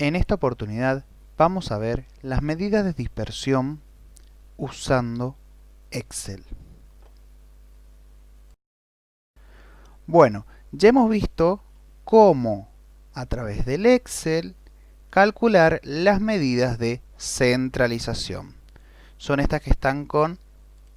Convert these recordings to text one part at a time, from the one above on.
En esta oportunidad vamos a ver las medidas de dispersión usando Excel. Bueno, ya hemos visto cómo a través del Excel calcular las medidas de centralización. Son estas que están con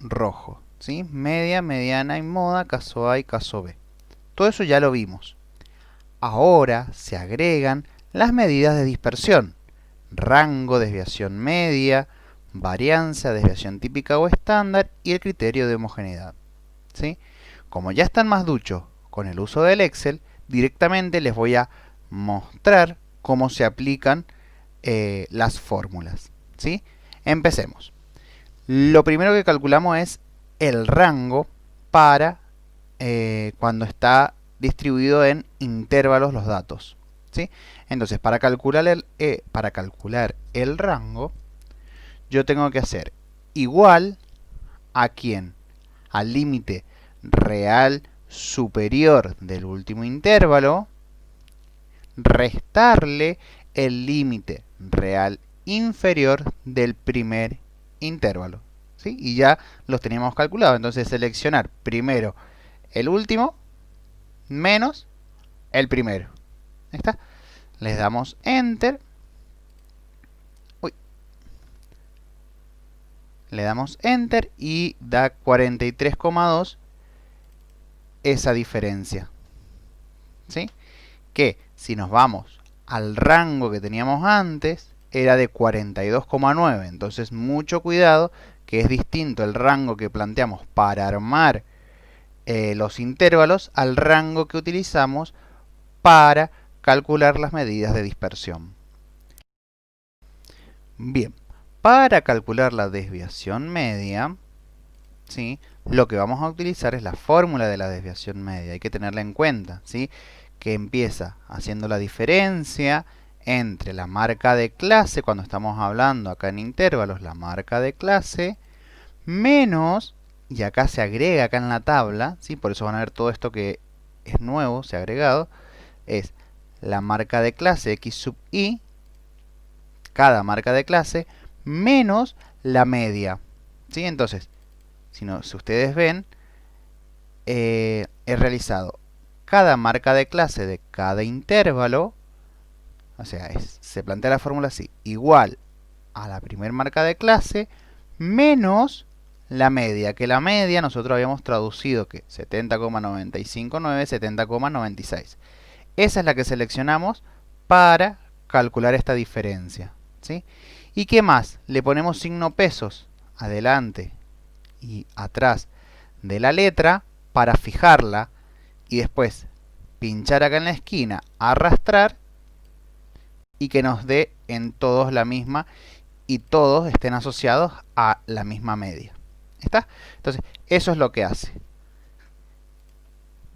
rojo, ¿sí? Media, mediana y moda, caso A y caso B. Todo eso ya lo vimos. Ahora se agregan las medidas de dispersión. Rango, desviación media, varianza, desviación típica o estándar y el criterio de homogeneidad, ¿sí? Como ya están más duchos con el uso del Excel, directamente les voy a mostrar cómo se aplican las fórmulas, ¿sí? Empecemos. Lo primero que calculamos es el rango para cuando está distribuido en intervalos los datos, ¿sí? Entonces, para calcular el rango, yo tengo que hacer igual a ¿quién? Al límite real superior del último intervalo, restarle el límite real inferior del primer intervalo, ¿sí? Y ya los teníamos calculados. Entonces, seleccionar primero el último menos el primero. ¿Ahí está? Les damos Enter. Le damos Enter y da 43,2 esa diferencia, ¿sí? Que si nos vamos al rango que teníamos antes, era de 42,9. Entonces, mucho cuidado, que es distinto el rango que planteamos para armar los intervalos al rango que utilizamos para calcular las medidas de dispersión. Bien, para calcular la desviación media, ¿sí? Lo que vamos a utilizar es la fórmula de la desviación media. Hay que tenerla en cuenta, ¿sí? Que empieza haciendo la diferencia entre la marca de clase, cuando estamos hablando acá en intervalos, la marca de clase, menos, y acá se agrega acá en la tabla, ¿sí? Por eso van a ver todo esto que es nuevo, se ha agregado, es la marca de clase x sub i, cada marca de clase, menos la media, ¿sí? Entonces, si ustedes ven, he realizado cada marca de clase de cada intervalo, o sea, se plantea la fórmula así, igual a la primera marca de clase menos la media, que la media nosotros habíamos traducido que 70,959, 70,96. Esa es la que seleccionamos para calcular esta diferencia, ¿sí? ¿Y qué más? Le ponemos signo pesos adelante y atrás de la letra para fijarla y después pinchar acá en la esquina, arrastrar y que nos dé en todos la misma y todos estén asociados a la misma media. ¿Está? Entonces, eso es lo que hace.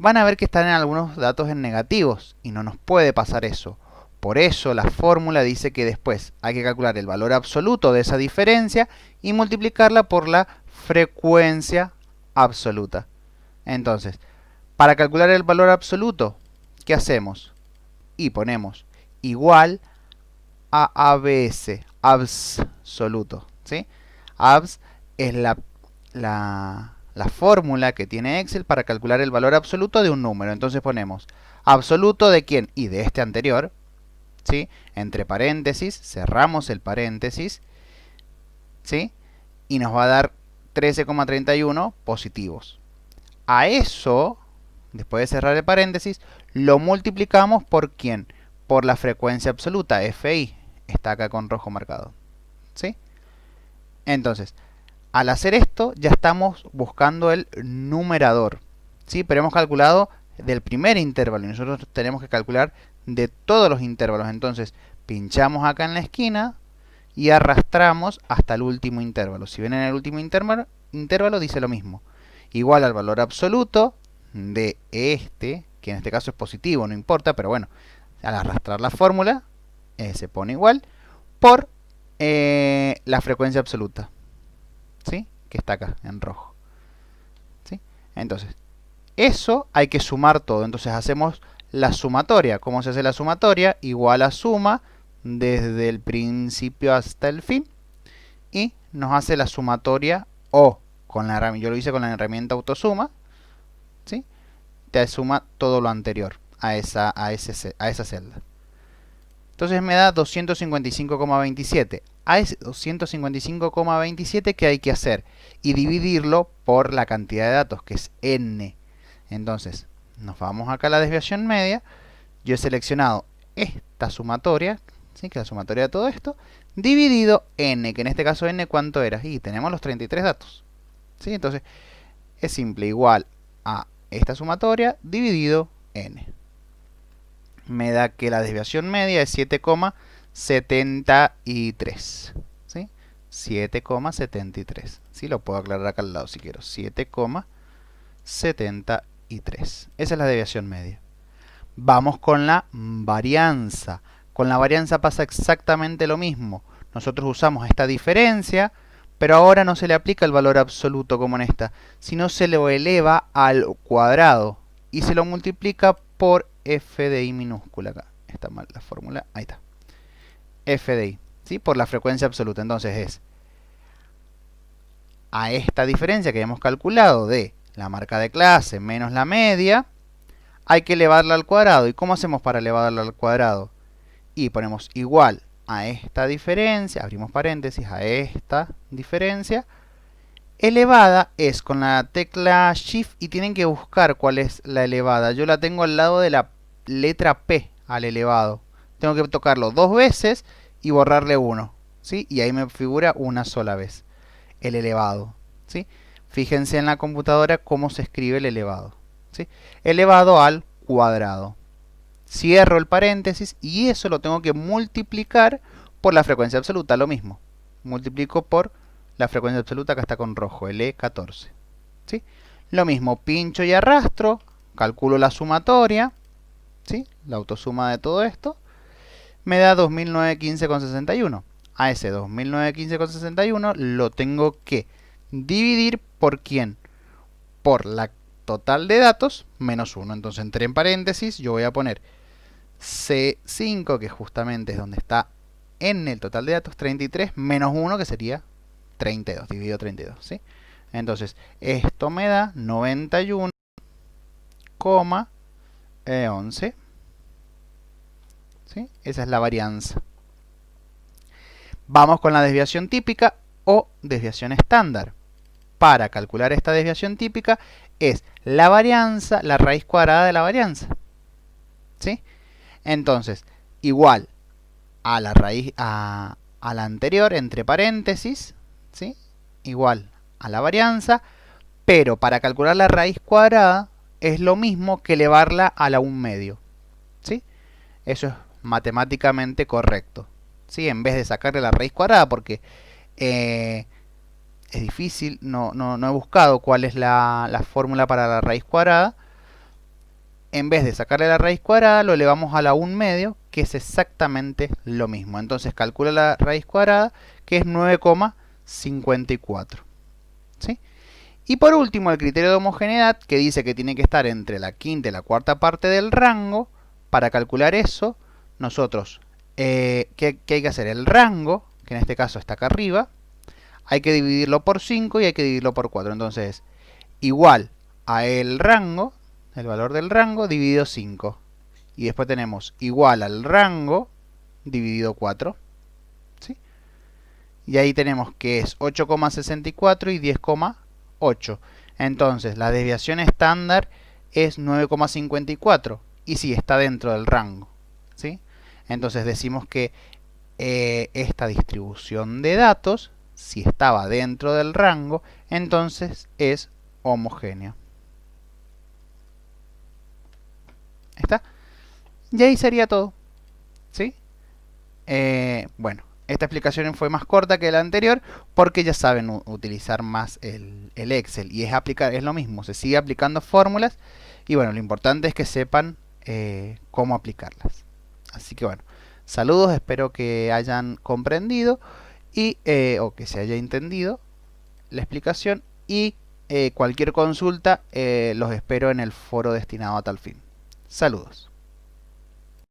Van a ver que están en algunos datos en negativos y no nos puede pasar eso. Por eso la fórmula dice que después hay que calcular el valor absoluto de esa diferencia y multiplicarla por la frecuencia absoluta. Entonces, para calcular el valor absoluto, ¿qué hacemos? Y ponemos igual a ABS, absoluto, ¿sí? ABS es la fórmula que tiene Excel para calcular el valor absoluto de un número. Entonces ponemos absoluto de quién y de este anterior, ¿sí? Entre paréntesis, cerramos el paréntesis, ¿sí? Y nos va a dar 13,31 positivos. A eso, después de cerrar el paréntesis, lo multiplicamos por ¿quién? Por la frecuencia absoluta, FI. Está acá con rojo marcado, ¿sí? Entonces, al hacer esto, ya estamos buscando el numerador, ¿sí? Pero hemos calculado del primer intervalo y nosotros tenemos que calcular de todos los intervalos. Entonces, pinchamos acá en la esquina y arrastramos hasta el último intervalo. Si ven en el último intervalo dice lo mismo. Igual al valor absoluto de este, que en este caso es positivo, no importa, pero bueno, al arrastrar la fórmula, se pone igual, por la frecuencia absoluta, ¿sí? Que está acá, en rojo, ¿sí? Entonces, eso hay que sumar todo. Entonces hacemos la sumatoria. ¿Cómo se hace la sumatoria? Igual a suma desde el principio hasta el fin y nos hace la sumatoria o con la herramienta, yo lo hice con la herramienta autosuma, ¿sí? Te suma todo lo anterior a esa celda. Entonces me da 255,27. A ese 255,27 ¿qué hay que hacer? Y dividirlo por la cantidad de datos, que es n. Entonces, nos vamos acá a la desviación media. Yo he seleccionado esta sumatoria, ¿sí? Que es la sumatoria de todo esto, dividido n, que en este caso n, ¿cuánto era? Y tenemos los 33 datos, ¿sí? Entonces, es simple, igual a esta sumatoria dividido n. Me da que la desviación media es 7,73, ¿sí? 7,73. Sí, lo puedo aclarar acá al lado si quiero. 7,73. Esa es la desviación media. Vamos con la varianza. Con la varianza pasa exactamente lo mismo. Nosotros usamos esta diferencia, pero ahora no se le aplica el valor absoluto como en esta, sino se lo eleva al cuadrado y se lo multiplica por f de i minúscula. Acá está mal la fórmula, ahí está. F de i, ¿sí? Por la frecuencia absoluta. Entonces es a esta diferencia que hemos calculado de la marca de clase menos la media, hay que elevarla al cuadrado. ¿Y cómo hacemos para elevarla al cuadrado? Y ponemos igual a esta diferencia, abrimos paréntesis, a esta diferencia, elevada es con la tecla Shift y tienen que buscar cuál es la elevada. Yo la tengo al lado de la letra P al elevado. Tengo que tocarlo 2 veces y borrarle 1, ¿sí? Y ahí me figura una sola vez el elevado, ¿sí? Fíjense en la computadora cómo se escribe el elevado, ¿sí? Elevado al cuadrado. Cierro el paréntesis y eso lo tengo que multiplicar por la frecuencia absoluta, lo mismo. Multiplico por la frecuencia absoluta, acá está con rojo, el E14. ¿Sí? Lo mismo, pincho y arrastro, calculo la sumatoria, ¿sí? La autosuma de todo esto, me da 2915,61. A ese 2915,61 lo tengo que dividir por ¿quién? Por la total de datos menos 1. Entonces, entre en paréntesis, yo voy a poner C5, que justamente es donde está en el total de datos, 33 menos 1, que sería 32, dividido 32, ¿sí? Entonces, esto me da 91,11, ¿sí? Esa es la varianza. Vamos con la desviación típica o desviación estándar. Para calcular esta desviación típica es la varianza, la raíz cuadrada de la varianza, ¿sí? Entonces, igual a la raíz, a la anterior, entre paréntesis, ¿sí? Igual a la varianza, pero para calcular la raíz cuadrada es lo mismo que elevarla a la 1/2, ¿sí? Eso es matemáticamente correcto, ¿sí? En vez de sacarle la raíz cuadrada, porque es difícil, no he buscado cuál es la fórmula para la raíz cuadrada. En vez de sacarle la raíz cuadrada, lo elevamos a la 1/2, que es exactamente lo mismo. Entonces calcula la raíz cuadrada, que es 9,54. ¿Sí? Y por último, el criterio de homogeneidad, que dice que tiene que estar entre la quinta y la cuarta parte del rango. Para calcular eso, nosotros, ¿qué hay que hacer? El rango, que en este caso está acá arriba, hay que dividirlo por 5 y hay que dividirlo por 4. Entonces, igual a el rango, el valor del rango dividido 5. Y después tenemos igual al rango dividido 4. ¿Sí? Y ahí tenemos que es 8,64 y 10,8. Entonces la desviación estándar es 9,54. Y sí, está dentro del rango. ¿Sí? Entonces decimos que esta distribución de datos, si estaba dentro del rango, entonces es homogénea. ¿Está? Y ahí sería todo. ¿Sí? Bueno, esta explicación fue más corta que la anterior porque ya saben utilizar más el Excel. Y es lo mismo, se sigue aplicando fórmulas. Y bueno, lo importante es que sepan cómo aplicarlas. Así que bueno, saludos, espero que hayan comprendido y, o que se haya entendido la explicación. Y cualquier consulta los espero en el foro destinado a tal fin. Saludos.